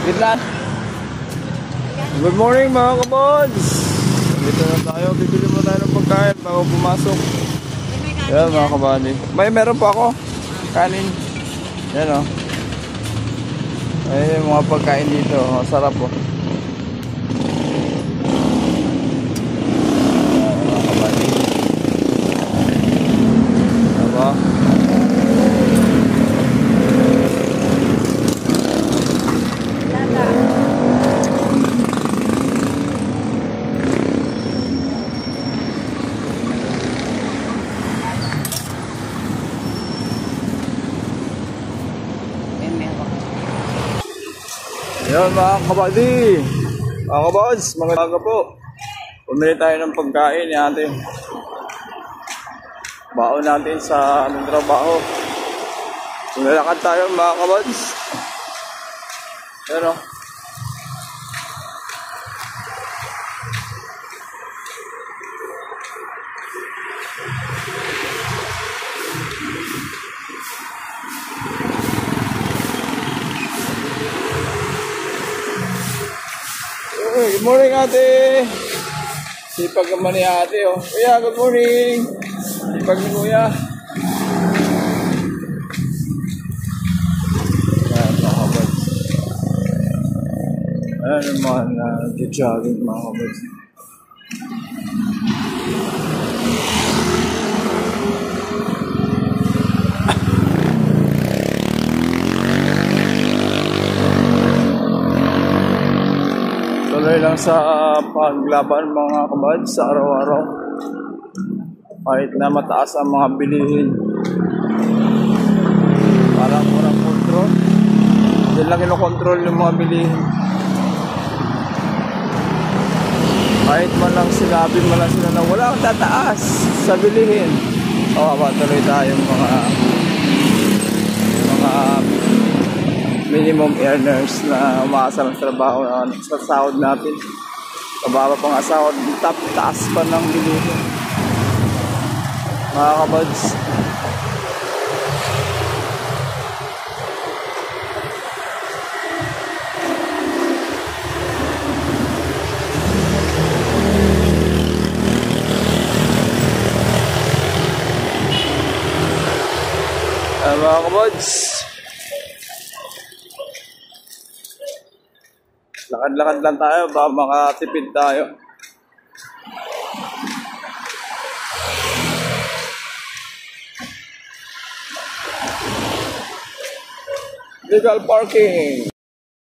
Bidlan. Good morning mga kabods. Dito na tayo. Bibili mo tayo ng pagkain bago pumasok. Yan mga kabady. Meron pa ako. Kanin. Yan o. Ayan yung mga pagkain dito. Sarap po. Mga kabady. Diba? Yan mga kabady, mga kabods, mga taga po. Pumili tayo ng pagkain ni ate. Baon natin sa aming trabaho. Lalakad tayo mga kabods. Yan o. Good morning ate. Sipag naman ni ate oh. Kuya, good morning. Sipag ni kuya. Ayan mga kabods. Ayan naman nag-jogging mga kabods. Tuloy lang sa paglaban mga kabods sa araw-araw. Kahit na mataas ang mga bilihin. Parang walang kontrol. Hindi lang kinokontrol yung mga bilihin. Kahit man lang sinabi man lang sila na wala kang tataas sa bilihin. Tuloy tayo mga minimum earners na umaasa ng trabaho sa sahod natin. Kababa pang sahod, taas pa ng bilihin. Mga kabods. Mga kabods. Lakad-lakad lang tayo, baka makatipid tayo. Legal parking.